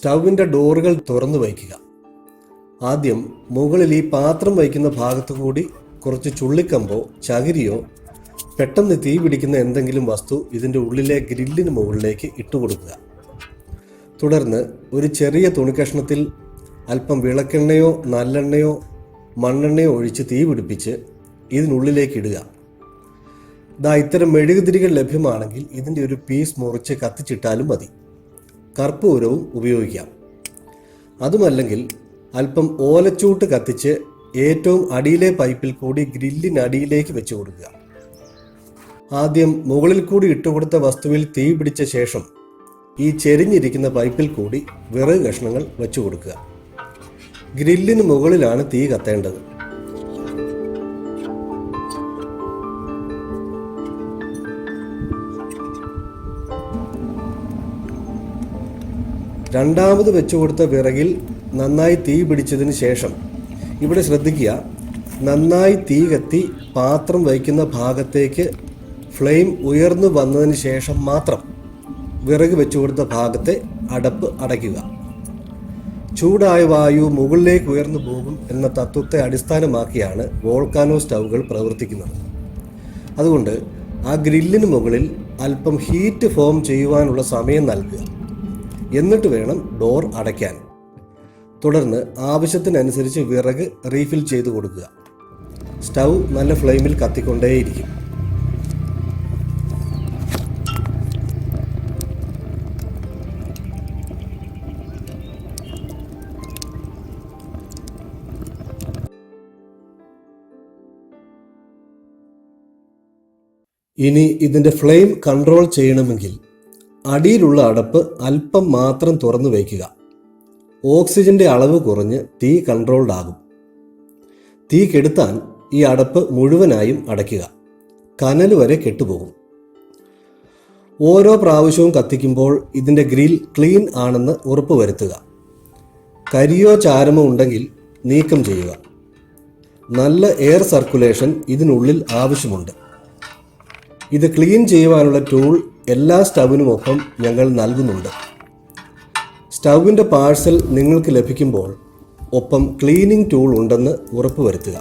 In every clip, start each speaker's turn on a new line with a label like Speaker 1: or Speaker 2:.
Speaker 1: സ്റ്റൗവിൻ്റെ ഡോറുകൾ തുറന്നു വയ്ക്കുക. ആദ്യം മുകളിൽ ഈ പാത്രം വയ്ക്കുന്ന ഭാഗത്തു കൂടി കുറച്ച് ചുള്ളിക്കമ്പോ ചകിരിയോ പെട്ടെന്ന് തീ പിടിക്കുന്ന എന്തെങ്കിലും വസ്തു ഇതിൻ്റെ ഉള്ളിലെ ഗ്രില്ലിന് മുകളിലേക്ക് ഇട്ടുകൊടുക്കുക. തുടർന്ന് ഒരു ചെറിയ തുണിക്കഷ്ണത്തിൽ അല്പം വിളക്കെണ്ണയോ നല്ലെണ്ണയോ മണ്ണെണ്ണയോ ഒഴിച്ച് തീ പിടിപ്പിച്ച് ഇതിനുള്ളിലേക്ക് ഇടുക. ഇത്തരം മെഴുകുതിരികൾ ലഭ്യമാണെങ്കിൽ ഇതിൻ്റെ ഒരു പീസ് മുറിച്ച് കത്തിച്ചിട്ടാലും മതി. കർപ്പൂരവും ഉപയോഗിക്കാം. അതുമല്ലെങ്കിൽ അല്പം ഓലച്ചൂട്ട് കത്തിച്ച് ഏറ്റവും അടിയിലെ പൈപ്പിൽ കൂടി ഗ്രില്ലിനടിയിലേക്ക് വെച്ച് കൊടുക്കുക. ആദ്യം മുകളിൽ കൂടി ഇട്ടുകൊടുത്ത വസ്തുവിൽ തീ പിടിച്ച ശേഷം ഈ ചെരിഞ്ഞിരിക്കുന്ന പൈപ്പിൽ കൂടി വിറക് കഷ്ണങ്ങൾ വെച്ചു കൊടുക്കുക. ഗ്രില്ലിന് മുകളിലാണ് തീ കത്തേണ്ടത്. രണ്ടാമത് വെച്ചു കൊടുത്ത വിറകിൽ നന്നായി തീ പിടിച്ചതിന് ശേഷം ഇവിടെ ശ്രദ്ധിക്കുക, നന്നായി തീ കത്തി പാത്രം വയ്ക്കുന്ന ഭാഗത്തേക്ക് ഫ്ലെയിം ഉയർന്നു വന്നതിന് ശേഷം മാത്രം വിറക് വെച്ചു കൊടുത്ത ഭാഗത്തെ അടപ്പ് അടയ്ക്കുക. ചൂടായ വായു മുകളിലേക്ക് ഉയർന്നു പോകും എന്ന തത്വത്തെ അടിസ്ഥാനമാക്കിയാണ് വോൾക്കാനോ സ്റ്റൗകൾ പ്രവർത്തിക്കുന്നത്. അതുകൊണ്ട് ആ ഗ്രില്ലിന് മുകളിൽ അല്പം ഹീറ്റ് ഫോം ചെയ്യുവാനുള്ള സമയം നൽകുക. എന്നിട്ട് വേണം ഡോർ അടയ്ക്കാൻ. തുടർന്ന് ആവശ്യത്തിനനുസരിച്ച് വിറക് റീഫിൽ ചെയ്തു കൊടുക്കുക. സ്റ്റൗ നല്ല ഫ്ലെയിമിൽ കത്തിക്കൊണ്ടേയിരിക്കും. ഇനി ഇതിൻ്റെ ഫ്ലെയിം കൺട്രോൾ ചെയ്യണമെങ്കിൽ അടിയിലുള്ള അടപ്പ് അല്പം മാത്രം തുറന്നു വയ്ക്കുക. ഓക്സിജന്റെ അളവ് കുറഞ്ഞ് തീ കൺട്രോൾഡ് ആകും. തീ കെടുത്താൻ ഈ അടപ്പ് മുഴുവനായും അടയ്ക്കുക. കനൽ വരെ കെട്ടുപോകും. ഓരോ പ്രാവശ്യവും കത്തിക്കുമ്പോൾ ഇതിൻ്റെ ഗ്രിൽ ക്ലീൻ ആണെന്ന് ഉറപ്പുവരുത്തുക. കരിയോ ചാരമോ ഉണ്ടെങ്കിൽ നീക്കം ചെയ്യുക. നല്ല എയർ സർക്കുലേഷൻ ഇതിനുള്ളിൽ ആവശ്യമുണ്ട്. ഇത് ക്ലീൻ ചെയ്യുവാനുള്ള ടൂൾ എല്ലാ സ്റ്റൗവിനുമൊപ്പം ഞങ്ങൾ നൽകുന്നുണ്ട്. സ്റ്റൗവിൻ്റെ പാഴ്സൽ നിങ്ങൾക്ക് ലഭിക്കുമ്പോൾ ഒപ്പം ക്ലീനിങ് ടൂൾ ഉണ്ടെന്ന് ഉറപ്പുവരുത്തുക.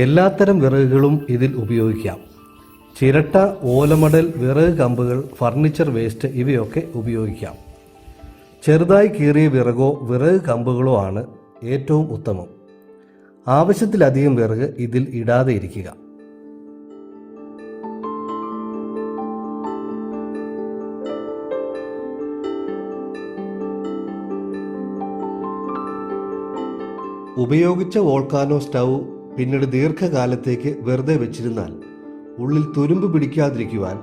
Speaker 1: എല്ലാത്തരം വിറകുകളും ഇതിൽ ഉപയോഗിക്കാം. ചിരട്ട, ഓലമടൽ, വിറക് കമ്പുകൾ, ഫർണിച്ചർ വേസ്റ്റ് ഇവയൊക്കെ ഉപയോഗിക്കാം. ചെറുതായി കീറിയ വിറകോ വിറക് കമ്പുകളോ ആണ് ഏറ്റവും ഉത്തമം. ആവശ്യത്തിലധികം വിറക് ഇതിൽ ഇടാതെ ഇരിക്കുക. ഉപയോഗിച്ച വോൾക്കാനോ സ്റ്റൗ പിന്നീട് ദീർഘകാലത്തേക്ക് വെറുതെ വെച്ചിരുന്നാൽ ഉള്ളിൽ തുരുമ്പ് പിടിക്കാതിരിക്കുവാൻ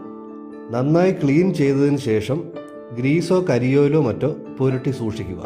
Speaker 1: നന്നായി ക്ലീൻ ചെയ്തതിന് ശേഷം ഗ്രീസോ കരിയോയിലോ മറ്റോ പുരട്ടി സൂക്ഷിക്കുക.